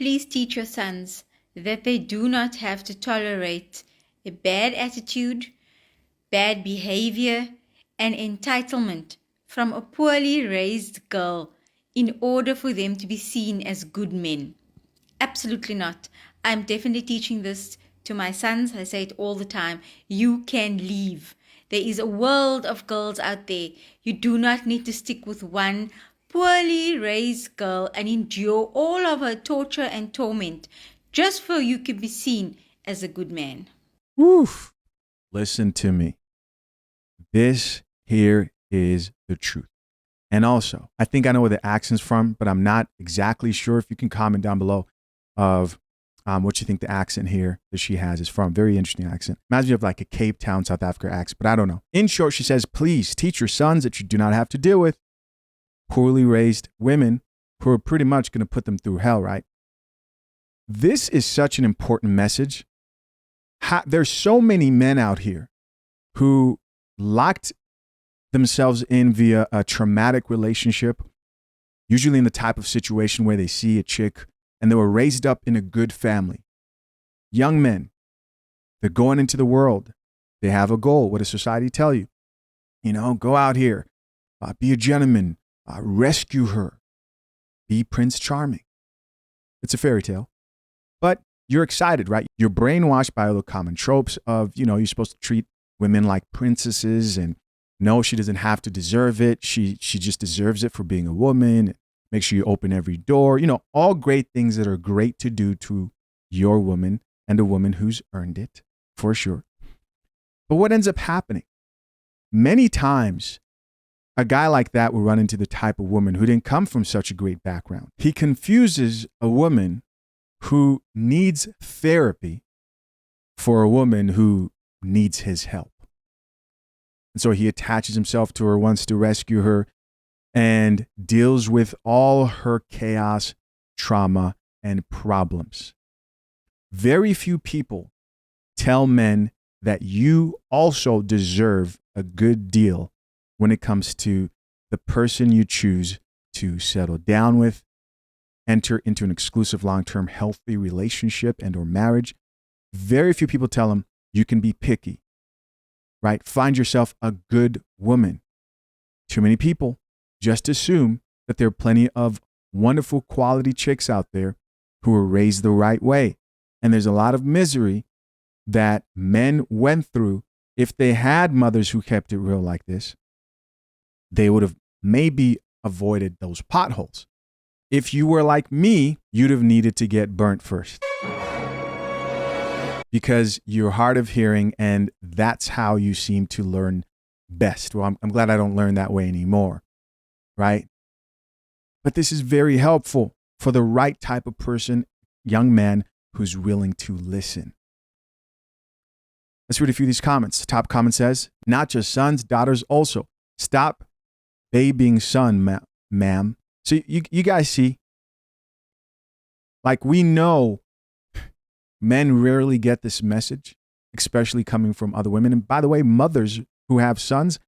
Please teach your sons that they do not have to tolerate a bad attitude, bad behavior, and entitlement from a poorly raised girl in order for them to be seen as good men. Absolutely not. I'm definitely teaching this to my sons. I say it all the time. You can leave. There is a world of girls out there. You do not need to stick with one poorly raised girl and endure all of her torture and torment just for you can be seen as a good man. Woof. Listen to me. This here is the truth. And also, I think I know where the accent's from, but I'm not exactly sure. If you can comment down below of what you think the accent here that she has is from. Very interesting accent. Reminds me of like a Cape Town, South Africa accent, but I don't know. In short, she says, please teach your sons that you do not have to deal with poorly raised women who are pretty much going to put them through hell, right? This is such an important message. There's so many men out here who locked themselves in via a traumatic relationship, usually in the type of situation where they see a chick and they were raised up in a good family. Young men, they're going into the world. They have a goal. What does society tell you? You know, go out here, be a gentleman, rescue her, be Prince Charming. It's a fairy tale. But you're excited, right? You're brainwashed by all the common tropes of, you know, you're supposed to treat women like princesses and no, she doesn't have to deserve it. She just deserves it for being a woman. Make sure you open every door. You know, all great things that are great to do to your woman and a woman who's earned it, for sure. But what ends up happening? Many times, a guy like that will run into the type of woman who didn't come from such a great background. He confuses a woman who needs therapy for a woman who needs his help. And so he attaches himself to her, wants to rescue her, and deals with all her chaos, trauma, and problems. Very few people tell men that you also deserve a good deal when it comes to the person you choose to settle down with, enter into an exclusive long-term healthy relationship and or marriage. Very few people tell them you can be picky, right? Find yourself a good woman. Too many people just assume that there are plenty of wonderful quality chicks out there who were raised the right way. And there's a lot of misery that men went through. If they had mothers who kept it real like this, they would have maybe avoided those potholes. If you were like me, you'd have needed to get burnt first because you're hard of hearing and that's how you seem to learn best. Well, I'm glad I don't learn that way anymore, right? But this is very helpful for the right type of person, young man who's willing to listen. Let's read a few of these comments. The top comment says, not just sons, daughters also. Stop babying son, ma'am. So you guys see, like we know men rarely get this message, especially coming from other women. And by the way, mothers who have sons,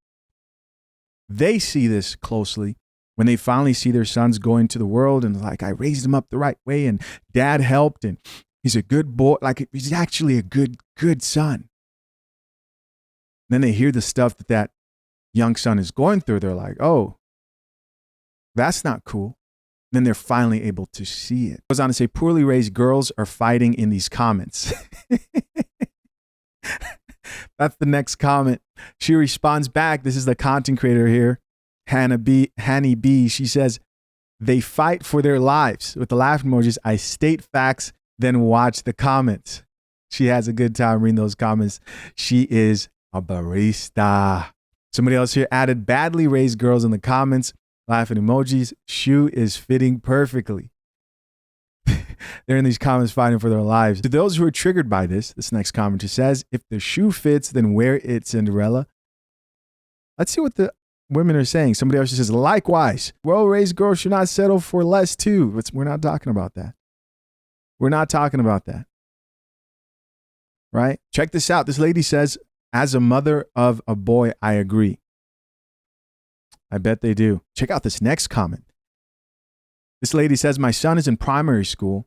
they see this closely when they finally see their sons go into the world and like, I raised him up the right way and dad helped and he's a good boy. Like he's actually a good son. Then they hear the stuff that young son is going through. They're like, oh, that's not cool. Then they're finally able to see it. Goes on to say, poorly raised girls are fighting in these comments. That's the next comment. She responds back. This is the content creator here, Hanny B. She says, they fight for their lives. With the laughing emojis, I state facts, then watch the comments. She has a good time reading those comments. She is a barista. Somebody else here added badly raised girls in the comments. Laughing emojis. Shoe is fitting perfectly. They're in these comments fighting for their lives. To those who are triggered by this next commenter says, if the shoe fits, then wear it, Cinderella. Let's see what the women are saying. Somebody else says, likewise, well-raised girls should not settle for less too. We're not talking about that. We're not talking about that. Right? Check this out. This lady says, as a mother of a boy, I agree. I bet they do. Check out this next comment. This lady says, my son is in primary school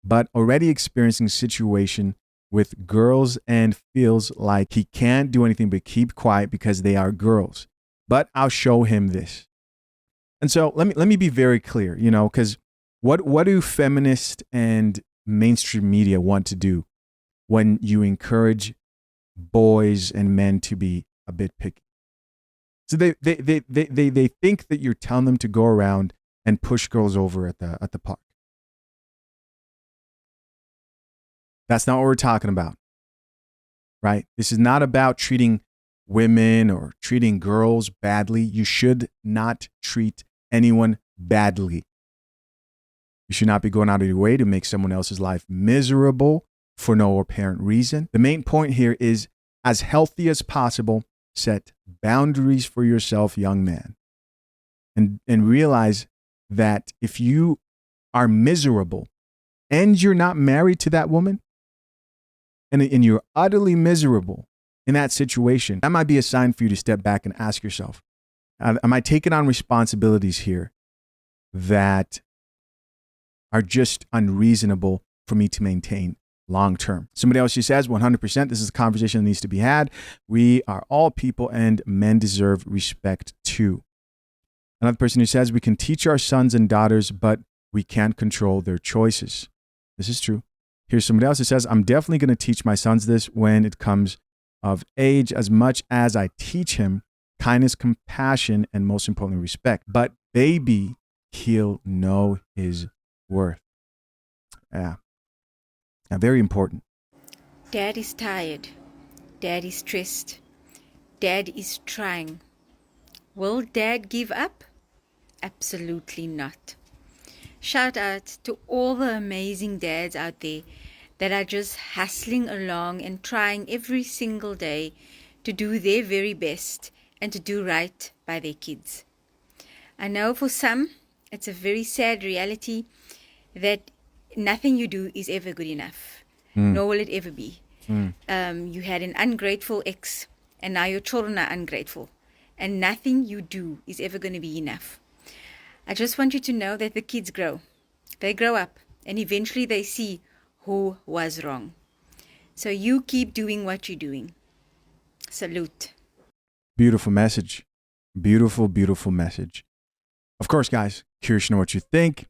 but already experiencing situation with girls and feels like he can't do anything but keep quiet because they are girls. But I'll show him this. And so let me be very clear, because what do feminists and mainstream media want to do when you encourage boys and men to be a bit picky? So they think that you're telling them to go around and push girls over at the park. That's not what we're talking about, right? This is not about treating women or treating girls badly. You should not treat anyone badly. You should not be going out of your way to make someone else's life miserable for no apparent reason. The main point here is, as healthy as possible, set boundaries for yourself, young man. And realize that if you are miserable and you're not married to that woman, and you're utterly miserable in that situation, that might be a sign for you to step back and ask yourself, am I taking on responsibilities here that are just unreasonable for me to maintain long term? Somebody else, she says, 100%, this is a conversation that needs to be had. We are all people and men deserve respect too. Another person who says, we can teach our sons and daughters, but we can't control their choices. This is true. Here's somebody else who says, I'm definitely going to teach my sons this when it comes of age, as much as I teach him kindness, compassion, and most importantly, respect. But baby, he'll know his worth. Yeah. Now, very important. Dad is tired. Dad is stressed. Dad is trying. Will Dad give up? Absolutely not. Shout out to all the amazing dads out there that are just hustling along and trying every single day to do their very best and to do right by their kids. I know for some, it's a very sad reality that nothing you do is ever good enough, nor will it ever be. You had an ungrateful ex, and now your children are ungrateful, and nothing you do is ever going to be enough. I just want you to know that the kids grow. They grow up, and eventually they see who was wrong. So you keep doing what you're doing. Salute. Beautiful message. Beautiful, beautiful message. Of course, guys, curious to know what you think.